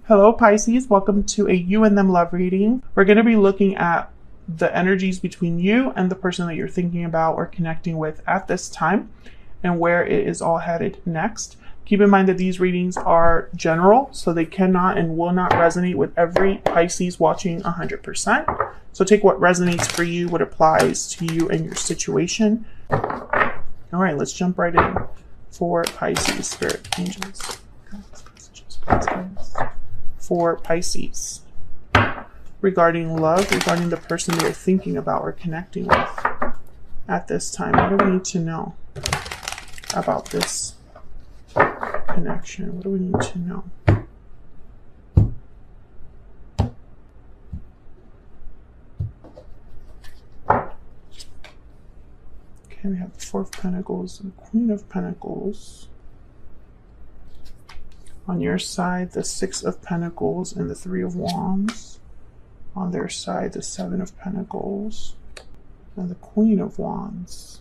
Hello Pisces, welcome to a you and them love reading. We're going to be looking at the energies between you and the person that you're thinking about or connecting with at this time and where it is all headed next. Keep in mind that these readings are general, so they cannot and will not resonate with every Pisces watching 100%. So take what resonates for you, what applies to you and your situation. All right, let's jump right in for Pisces, spirit angels. For Pisces, regarding love, regarding the person they're thinking about or connecting with at this time. What do we need to know about this connection? What do we need to know? Okay, we have the Four of Pentacles and Queen of Pentacles. On your side, the Six of Pentacles and the Three of Wands. On their side, the Seven of Pentacles and the Queen of Wands.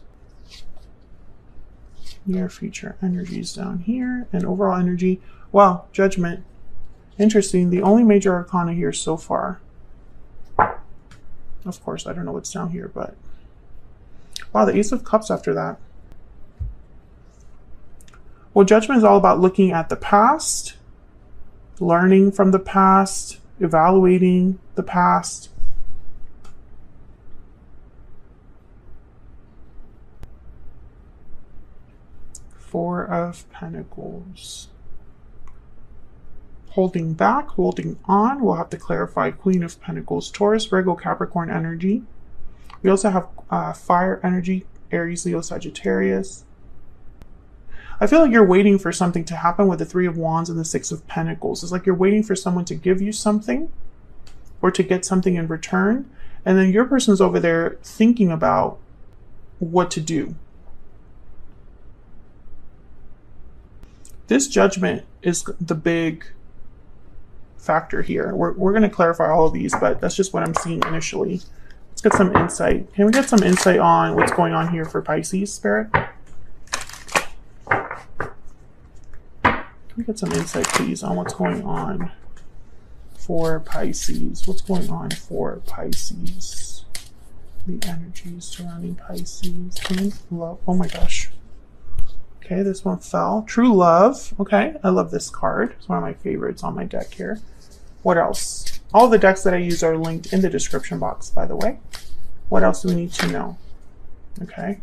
Near future energies down here, and overall energy. Wow, Judgment. Interesting. The only major arcana here so far. Of course, I don't know what's down here, but wow, the Ace of Cups after that. Well, Judgment is all about looking at the past, learning from the past, evaluating the past. Four of Pentacles. Holding back, holding on. We'll have to clarify Queen of Pentacles, Taurus, Virgo, Capricorn energy. We also have fire energy, Aries, Leo, Sagittarius. I feel like you're waiting for something to happen with the Three of Wands and the Six of Pentacles. It's like you're waiting for someone to give you something or to get something in return. And then your person's over there thinking about what to do. This Judgment is the big factor here. We're going to clarify all of these, but that's just what I'm seeing initially. Let's get some insight. Can we get some insight on what's going on here for Pisces, Spirit? Can we get some insight, please, on what's going on for Pisces? What's going on for Pisces? The energies surrounding Pisces. Love. Oh my gosh. Okay, this one fell. True love. Okay, I love this card. It's one of my favorites on my deck here. What else? All the decks that I use are linked in the description box, by the way. What else do we need to know? Okay.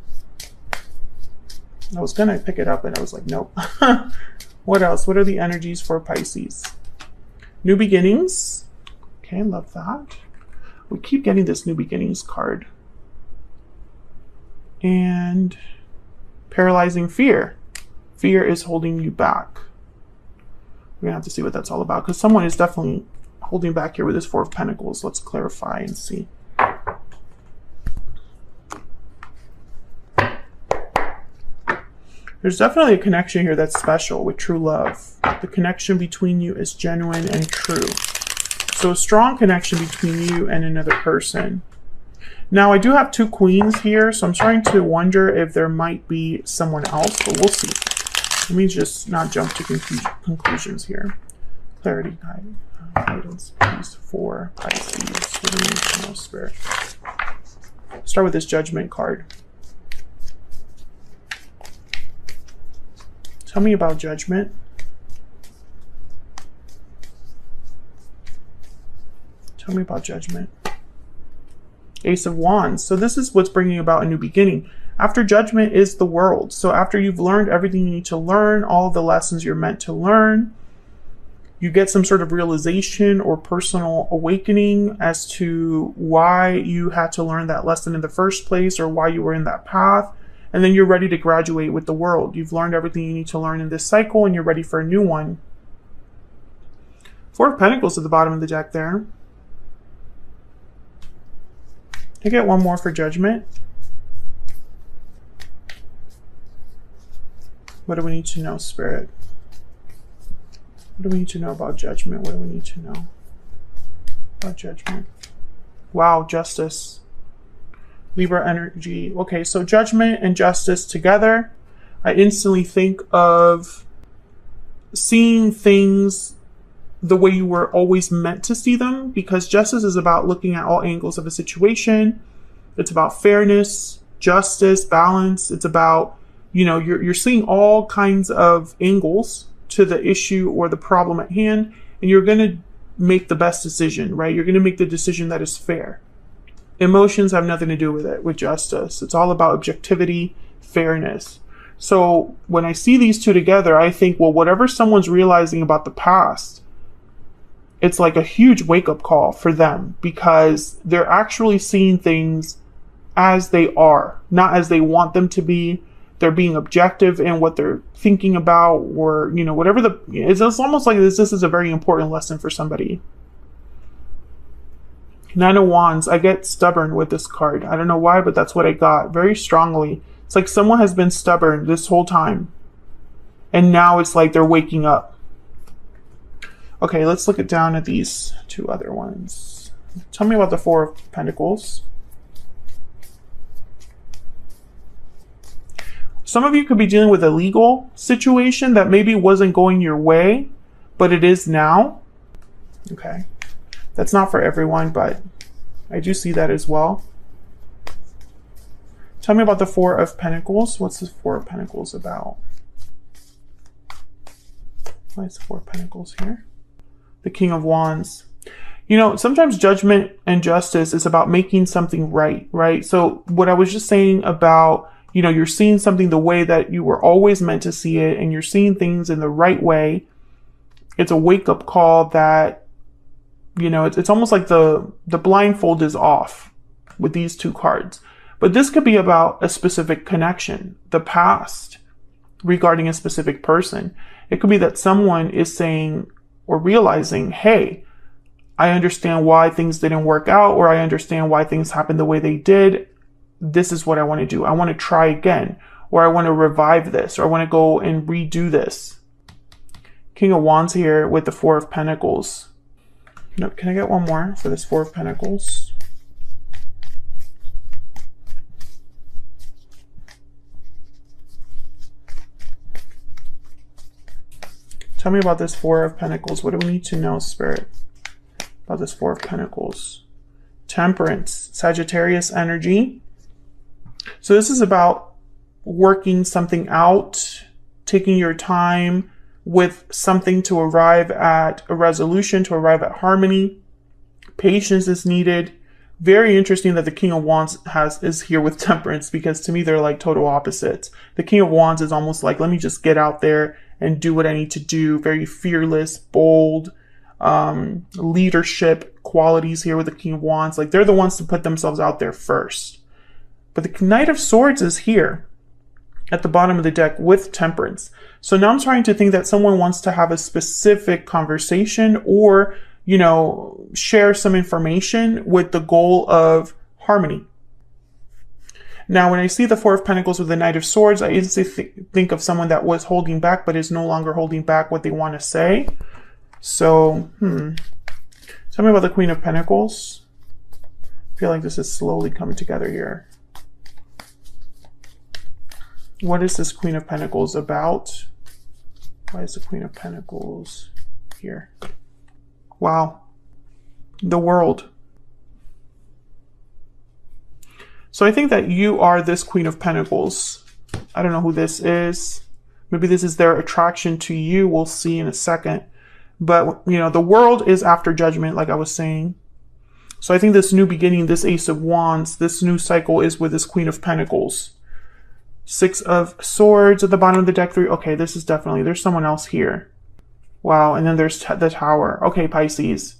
I was going to pick it up and I was like, nope. What else? What are the energies for Pisces? New beginnings. Okay, love that. We keep getting this new beginnings card. And paralyzing fear. Fear is holding you back. We're going to have to see what that's all about because someone is definitely holding back here with this Four of Pentacles. Let's clarify and see. There's definitely a connection here that's special with true love. The connection between you is genuine and true. So a strong connection between you and another person. Now, I do have two queens here, so I'm starting to wonder if there might be someone else, but we'll see. Let me just not jump to conclusions here. Clarity, guidance, peace for Pisces. What do we need to know, Spirit? Start with this Judgment card. Tell me about Judgment. Tell me about Judgment. Ace of Wands. So this is what's bringing about a new beginning. After Judgment is the World. So after you've learned everything you need to learn, all the lessons you're meant to learn, you get some sort of realization or personal awakening as to why you had to learn that lesson in the first place or why you were in that path. And then you're ready to graduate with the World. You've learned everything you need to learn in this cycle and you're ready for a new one. Four of Pentacles at the bottom of the deck there. I get one more for Judgment. What do we need to know, Spirit? What do we need to know about Judgment? What do we need to know about Judgment? Wow, Justice. Libra energy. Okay, so Judgment and Justice together. I instantly think of seeing things the way you were always meant to see them, because justice is about looking at all angles of a situation. It's about fairness, justice, balance. It's about, you know, you're seeing all kinds of angles to the issue or the problem at hand, and you're going to make the best decision, right? You're going to make the decision that is fair. Emotions have nothing to do with it, with justice. It's all about objectivity, fairness. So when I see these two together, I think, well, whatever someone's realizing about the past, it's like a huge wake-up call for them, because they're actually seeing things as they are, not as they want them to be. They're being objective in what they're thinking about, or, you know, whatever it's almost like this is a very important lesson for somebody. Nine of Wands. I get stubborn with this card. I don't know why, but that's what I got very strongly. It's like someone has been stubborn this whole time, and now it's like they're waking up. Okay, let's look down at these two other ones. Tell me about the Four of Pentacles. Some of you could be dealing with a legal situation that maybe wasn't going your way, but it is now. Okay. That's not for everyone, but I do see that as well. Tell me about the Four of Pentacles. What's the Four of Pentacles about? Why is the Four of Pentacles here? The King of Wands. You know, sometimes judgment and justice is about making something right, right? So what I was just saying about, you know, you're seeing something the way that you were always meant to see it, and you're seeing things in the right way. It's a wake-up call that, you know, it's almost like the blindfold is off with these two cards. But this could be about a specific connection, the past, regarding a specific person. It could be that someone is saying or realizing, hey, I understand why things didn't work out, or I understand why things happened the way they did. This is what I want to do. I want to try again, or I want to revive this, or I want to go and redo this. King of Wands here with the Four of Pentacles. No, can I get one more for this Four of Pentacles? Tell me about this Four of Pentacles. What do we need to know, Spirit, about this Four of Pentacles? Temperance, Sagittarius energy. So this is about working something out, taking your time with something to arrive at a resolution, to arrive at harmony. Patience is needed. Very interesting that the King of Wands is here with Temperance, because to me they're like total opposites. The King of Wands is almost like, let me just get out there and do what I need to do. Very fearless, bold, leadership qualities here with the King of Wands. Like they're the ones to put themselves out there first. But the Knight of Swords is here at the bottom of the deck with Temperance. So now I'm trying to think that someone wants to have a specific conversation, or, you know, share some information with the goal of harmony. Now, when I see the Four of Pentacles with the Knight of Swords, I instantly think of someone that was holding back, but is no longer holding back what they want to say. So, tell me about the Queen of Pentacles. I feel like this is slowly coming together here. What is this Queen of Pentacles about? Why is the Queen of Pentacles here? Wow. The World. So I think that you are this Queen of Pentacles. I don't know who this is. Maybe this is their attraction to you. We'll see in a second. But, you know, the World is after judgment, like I was saying. So I think this new beginning, this Ace of Wands, this new cycle is with this Queen of Pentacles. Six of Swords at the bottom of the deck. Okay, this is definitely, there's someone else here. Wow, and then there's the Tower. Okay, Pisces.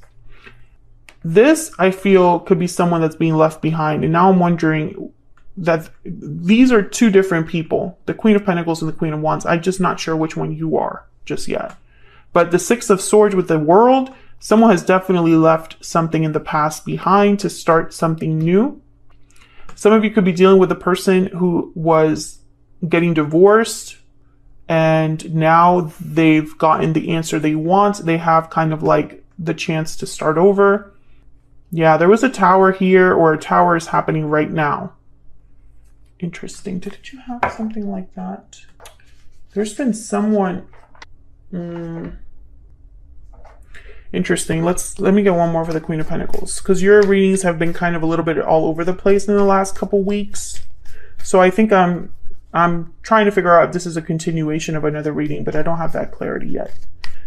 This, I feel, could be someone that's being left behind. And now I'm wondering that these are two different people. The Queen of Pentacles and the Queen of Wands. I'm just not sure which one you are just yet. But the Six of Swords with the World, someone has definitely left something in the past behind to start something new. Some of you could be dealing with a person who was getting divorced, and now they've gotten the answer they want. They have kind of like the chance to start over. Yeah, there was a Tower here, or a Tower is happening right now. Interesting. Did you have something like that? There's been someone... Interesting. Let me get one more for the Queen of Pentacles, because your readings have been kind of a little bit all over the place in the last couple weeks. So I think I'm trying to figure out if this is a continuation of another reading, but I don't have that clarity yet.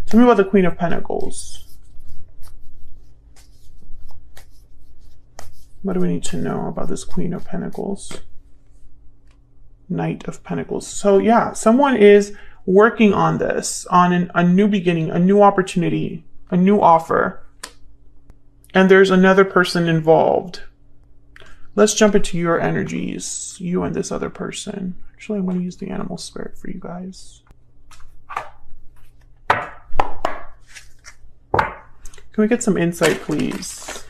Tell me about the Queen of Pentacles. What do we need to know about this Queen of Pentacles? Knight of Pentacles. So yeah, someone is working on this, on a new beginning, a new opportunity, a new offer. And there's another person involved. Let's jump into your energies, you and this other person. Actually, I'm going to use the animal spirit for you guys. Can we get some insight, please?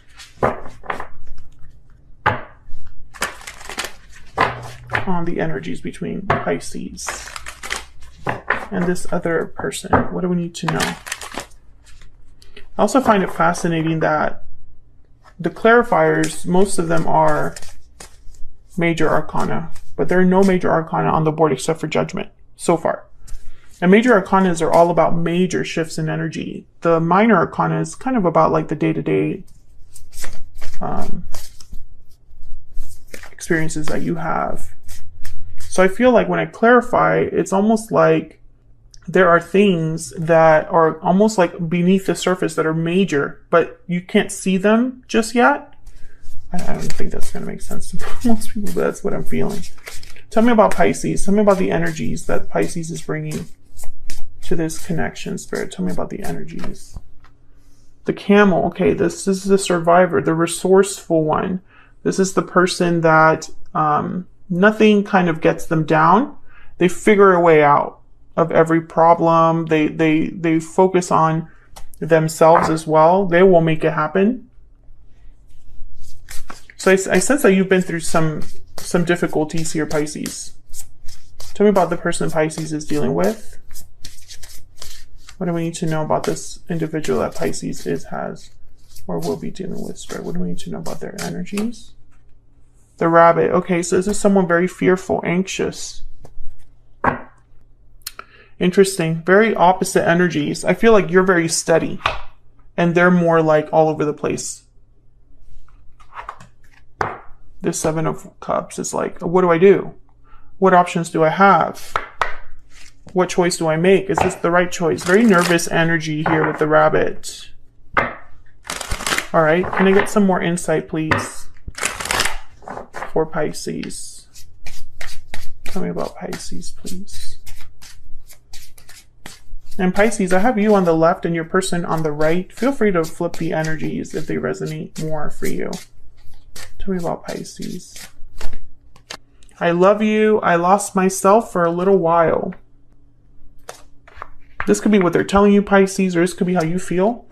On the energies between Pisces and this other person. What do we need to know? I also find it fascinating that the clarifiers, most of them are major arcana, but there are no major arcana on the board except for Judgment so far. And major arcanas are all about major shifts in energy. The minor arcana is kind of about like the day-to-day experiences that you have. So I feel like when I clarify, it's almost like there are things that are almost like beneath the surface that are major, but you can't see them just yet. I don't think that's going to make sense to most people, but that's what I'm feeling. Tell me about Pisces. Tell me about the energies that Pisces is bringing to this connection, Spirit. Tell me about the energies. The Camel. Okay, this is the survivor, the resourceful one. This is the person that nothing kind of gets them down. They figure a way out of every problem. They focus on themselves as well. They will make it happen. So I sense that you've been through some difficulties here, Pisces. Tell me about the person Pisces is dealing with. What do we need to know about this individual that Pisces has or will be dealing with, Spirit? What do we need to know about their energies? The Rabbit. Okay, so this is someone very fearful, anxious. Interesting. Very opposite energies. I feel like you're very steady and they're more like all over the place. The Seven of Cups is like, what do I do? What options do I have? What choice do I make? Is this the right choice? Very nervous energy here with the Rabbit. All right, can I get some more insight, please, for Pisces? Tell me about Pisces, please. And Pisces, I have you on the left and your person on the right. Feel free to flip the energies if they resonate more for you. Tell me about Pisces. I love you. I lost myself for a little while. This could be what they're telling you, Pisces, or this could be how you feel.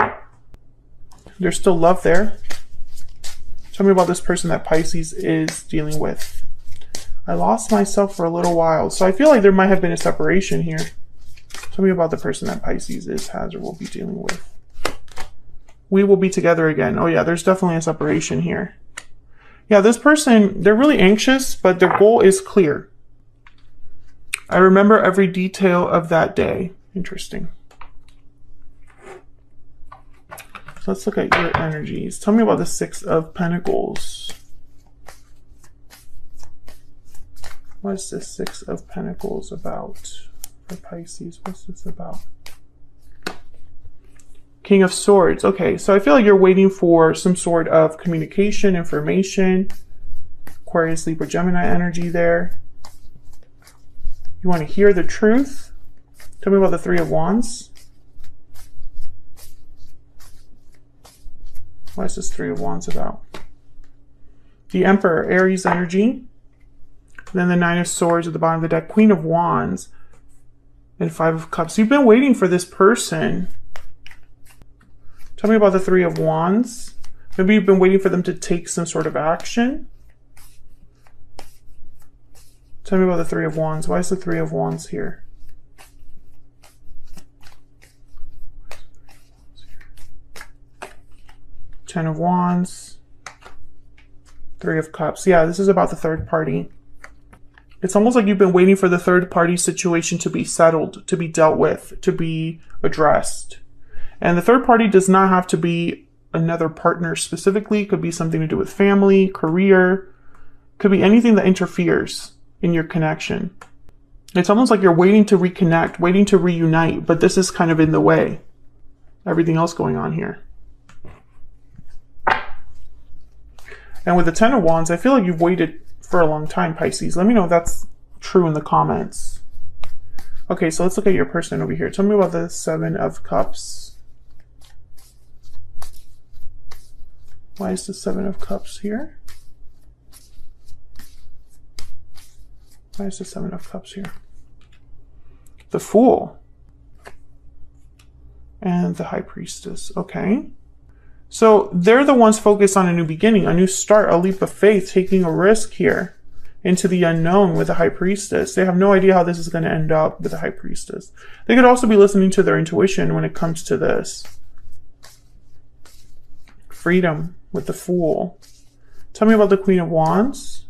There's still love there. Tell me about this person that Pisces is dealing with. I lost myself for a little while. So I feel like there might have been a separation here. Tell me about the person that Pisces has or will be dealing with. We will be together again. Oh yeah, there's definitely a separation here. Yeah, this person, they're really anxious, but their goal is clear. I remember every detail of that day. Interesting. So let's look at your energies. Tell me about the Six of Pentacles. What is this Six of Pentacles about for Pisces? What's this about? King of Swords. Okay, so I feel like you're waiting for some sort of communication, information. Aquarius, Libra, Gemini energy there. You want to hear the truth? Tell me about the Three of Wands. What is this Three of Wands about? The Emperor, Aries energy. Then the Nine of Swords at the bottom of the deck. Queen of Wands. And Five of Cups. You've been waiting for this person. Tell me about the Three of Wands. Maybe you've been waiting for them to take some sort of action. Tell me about the Three of Wands. Why is the Three of Wands here? Ten of Wands. Three of Cups. Yeah, this is about the third party. It's almost like you've been waiting for the third party situation to be settled, to be dealt with, to be addressed. And the third party does not have to be another partner specifically. It could be something to do with family, career, could be anything that interferes in your connection. It's almost like you're waiting to reconnect, waiting to reunite, but this is kind of in the way. Everything else going on here. And with the Ten of Wands, I feel like you've waited for a long time, Pisces. Let me know if that's true in the comments. Okay, so let's look at your person over here. Tell me about the Seven of Cups. Why is the Seven of Cups here? Why is the Seven of Cups here? The Fool. And the High Priestess. Okay. So they're the ones focused on a new beginning, a new start, a leap of faith, taking a risk here into the unknown with the High Priestess. They have no idea how this is going to end up with the High Priestess. They could also be listening to their intuition when it comes to this. Freedom with the Fool. Tell me about the Queen of Wands.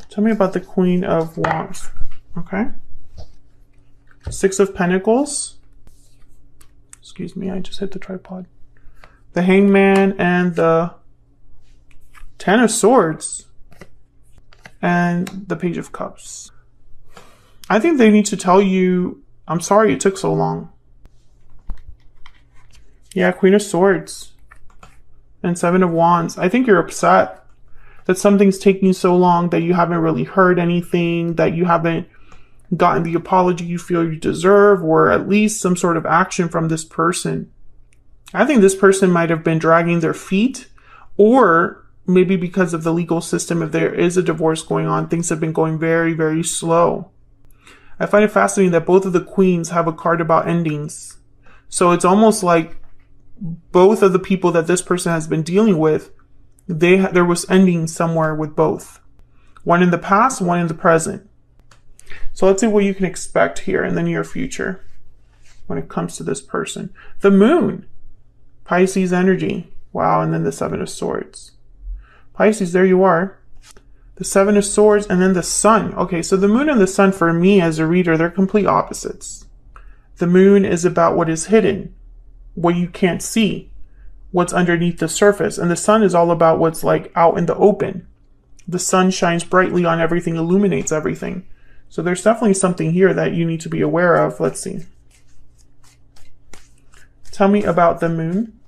Tell me about the Queen of Wands. Okay. Six of Pentacles. Excuse me, I just hit the tripod. The Hangman and the Ten of Swords. And the Page of Cups. I think they need to tell you, I'm sorry it took so long. Yeah, Queen of Swords. And Seven of Wands. I think you're upset that something's taking so long, that you haven't really heard anything, that you haven't gotten the apology you feel you deserve, or at least some sort of action from this person. I think this person might have been dragging their feet, or maybe because of the legal system, if there is a divorce going on, things have been going very, very slow. I find it fascinating that both of the queens have a card about endings. So it's almost like both of the people that this person has been dealing with, there was ending somewhere with both. One in the past, one in the present. So let's see what you can expect here in the near future when it comes to this person. The Moon. Pisces energy. Wow, and then the Seven of Swords. Pisces, there you are. The Seven of Swords and then the Sun. Okay, so the Moon and the Sun for me as a reader, they're complete opposites. The Moon is about what is hidden, what you can't see, what's underneath the surface. And the Sun is all about what's like out in the open. The sun shines brightly on everything, illuminates everything. So there's definitely something here that you need to be aware of. Let's see. Tell me about the Moon.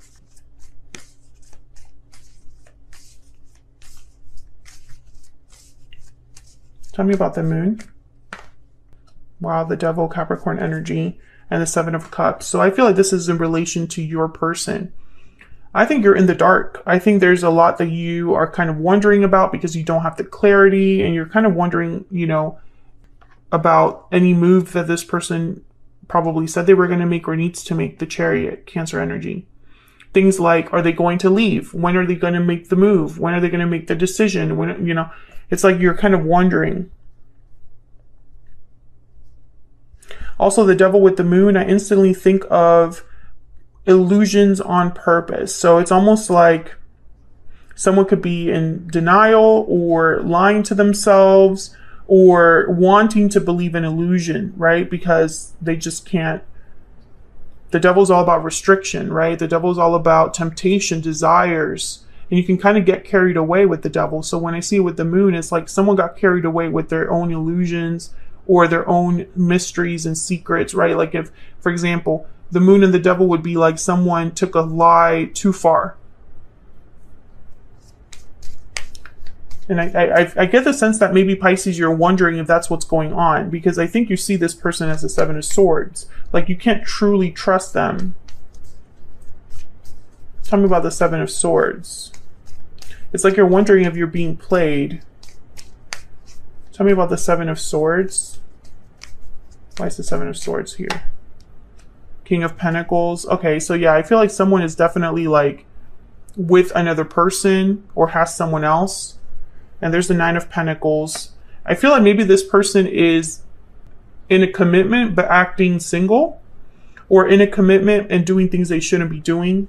Tell me about the Moon. Wow, the Devil, Capricorn energy, and the Seven of Cups. So I feel like this is in relation to your person. I think you're in the dark. I think there's a lot that you are kind of wondering about because you don't have the clarity, and you're kind of wondering, you know, about any move that this person probably said they were going to make or needs to make. The Chariot, Cancer energy. Things like, are they going to leave? When are they going to make the move? When are they going to make the decision? When, you know, it's like you're kind of wondering. Also, the Devil with the Moon, I instantly think of illusions on purpose. So it's almost like someone could be in denial or lying to themselves or wanting to believe an illusion, right? Because they just can't. The Devil's all about restriction, right? The Devil's all about temptation, desires, and you can kind of get carried away with the Devil. So when I see it with the Moon, it's like someone got carried away with their own illusions or their own mysteries and secrets, right? Like if, for example, the Moon and the Devil would be like someone took a lie too far. And I get the sense that maybe, Pisces, you're wondering if that's what's going on, because I think you see this person as the Seven of Swords. Like you can't truly trust them. Tell me about the Seven of Swords. It's like you're wondering if you're being played. Tell me about the Seven of Swords. Why is the Seven of Swords here? King of Pentacles. Okay, so yeah, I feel like someone is definitely like with another person or has someone else. And there's the Nine of Pentacles. I feel like maybe this person is in a commitment but acting single, or in a commitment and doing things they shouldn't be doing.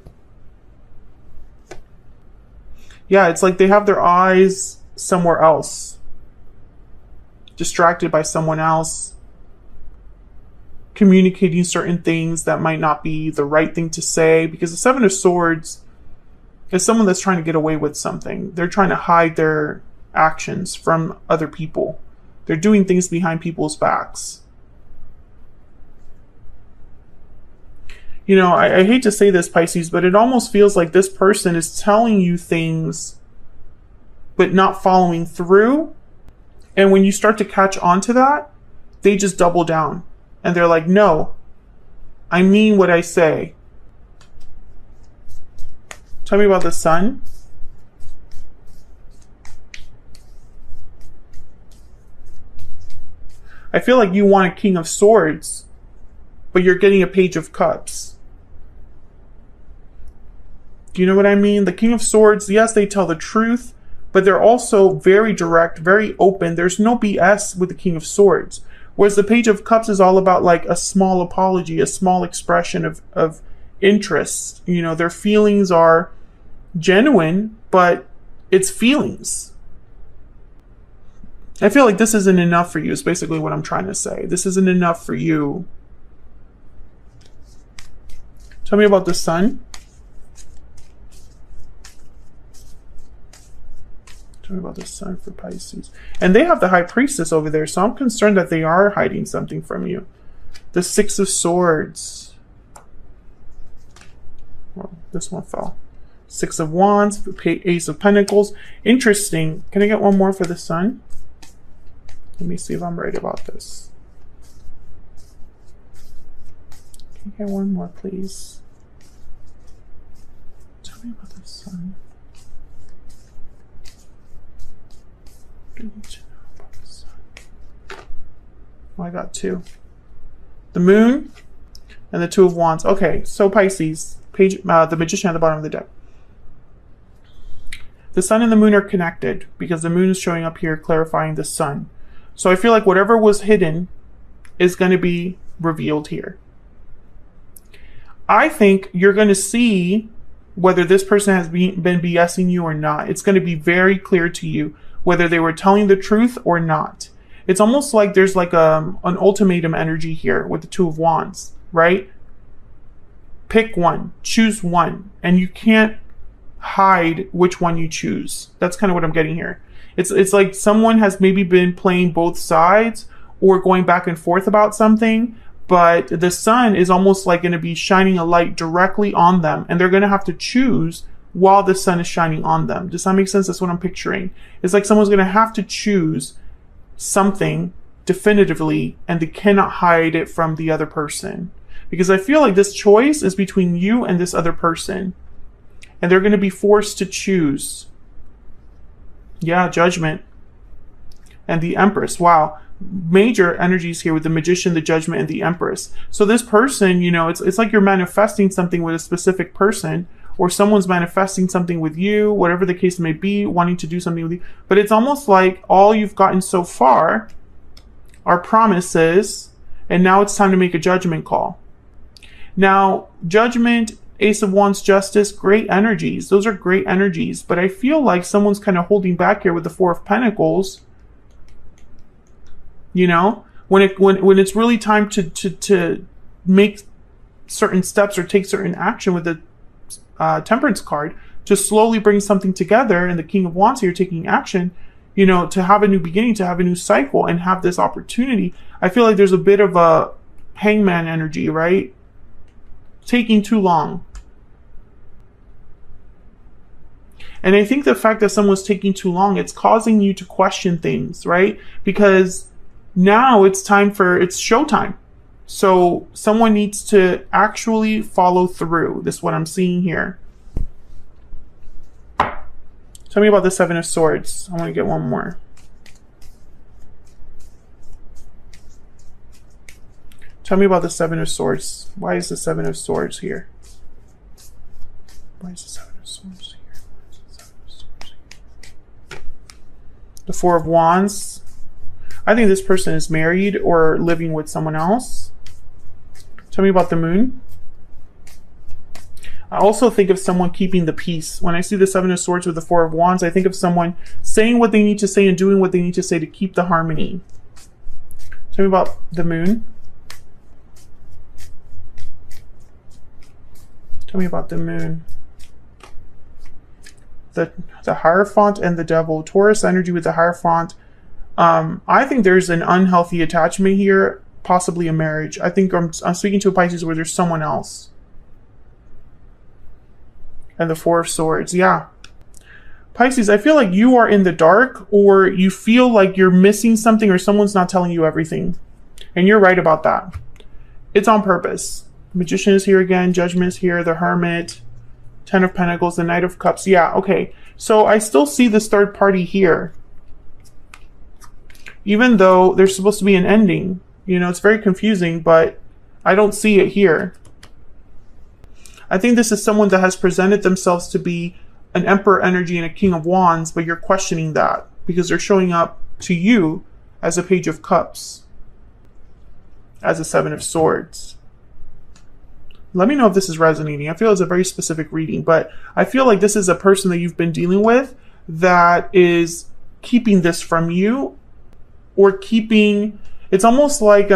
Yeah, it's like they have their eyes somewhere else, distracted by someone else. communicating certain things that might not be the right thing to say, because the Seven of Swords is someone that's trying to get away with something. They're trying to hide their actions from other people. They're doing things behind people's backs. You know, I hate to say this, Pisces, but it almost feels like this person is telling you things but not following through. And when you start to catch on to that, they just double down. And they're like, no, I mean what I say. Tell me about the Sun. I feel like you want a King of Swords, but you're getting a Page of Cups. Do you know what I mean? The King of Swords, yes, they tell the truth, but they're also very direct, very open. There's no BS with the King of Swords. Whereas the Page of Cups is all about like a small apology, a small expression of interest. You know, their feelings are genuine, but it's feelings. I feel like this isn't enough for you, is basically what I'm trying to say. This isn't enough for you. Tell me about the Sun. Tell me about the Sun for Pisces. And they have the High Priestess over there, so I'm concerned that they are hiding something from you. The Six of Swords. Well, this one fell. Six of Wands, Ace of Pentacles. Interesting. Can I get one more for the Sun? Let me see if I'm right about this. Can I get one more, please? Tell me about the Sun. What do you need to know about the Sun? Oh, I got two. The Moon and the Two of Wands. Okay, so Pisces, the Magician at the bottom of the deck. The Sun and the Moon are connected because the Moon is showing up here clarifying the Sun. So I feel like whatever was hidden is going to be revealed here. I think you're going to see whether this person has been BSing you or not. It's going to be very clear to you whether they were telling the truth or not. It's almost like there's like an ultimatum energy here with the Two of Wands, right? Pick one, choose one, and you can't hide which one you choose. That's kind of what I'm getting here. It's like someone has maybe been playing both sides or going back and forth about something, but the Sun is almost like going to be shining a light directly on them, and they're going to have to choose while the Sun is shining on them. Does that make sense? That's what I'm picturing. It's like someone's going to have to choose something definitively, and they cannot hide it from the other person. Because I feel like this choice is between you and this other person, and they're going to be forced to choose. Yeah, Judgment. And the Empress. Wow. Major energies here with the Magician, the Judgment, and the Empress. So this person, you know, it's like you're manifesting something with a specific person, or someone's manifesting something with you, whatever the case may be, wanting to do something with you. But it's almost like all you've gotten so far are promises, and now it's time to make a judgment call. Now, Judgment, Ace of Wands, Justice, great energies. Those are great energies. But I feel like someone's kind of holding back here with the Four of Pentacles. You know, when it's really time to make certain steps or take certain action with the Temperance card to slowly bring something together, and the King of Wands here taking action, you know, to have a new beginning, to have a new cycle, and have this opportunity. I feel like there's a bit of a Hangman energy, right? Taking too long. And I think the fact that someone's taking too long, it's causing you to question things, right? Because now it's showtime. So someone needs to actually follow through. This is what I'm seeing here. Tell me about the Seven of Swords. I want to get one more. Tell me about the Seven of Swords. Why is the Seven of Swords here? Why is the Seven of Swords here? The Four of Wands. I think this person is married or living with someone else. Tell me about the Moon. I also think of someone keeping the peace. When I see the Seven of Swords with the Four of Wands, I think of someone saying what they need to say and doing what they need to say to keep the harmony. Tell me about the Moon. Tell me about the moon. The Hierophant and the Devil. Taurus energy with the Hierophant. I think there's an unhealthy attachment here, possibly a marriage. I think I'm speaking to a Pisces where there's someone else. And the Four of Swords. Yeah. Pisces, I feel like you are in the dark, or you feel like you're missing something, or someone's not telling you everything. And you're right about that. It's on purpose. Magician is here again. Judgment is here. The Hermit. Ten of Pentacles. The Knight of Cups. Yeah, okay. So I still see this third party here. Even though there's supposed to be an ending. You know, it's very confusing, but I don't see it here. I think this is someone that has presented themselves to be an Emperor energy and a King of Wands, but you're questioning that because they're showing up to you as a Page of Cups, as a Seven of Swords. Let me know if this is resonating. I feel it's a very specific reading, but I feel like this is a person that you've been dealing with that is keeping this from you, or keeping, it's almost like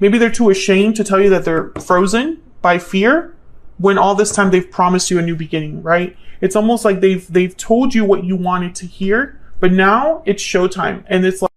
maybe they're too ashamed to tell you that they're frozen by fear, when all this time they've promised you a new beginning, right? It's almost like they've told you what you wanted to hear, but now it's showtime. And it's like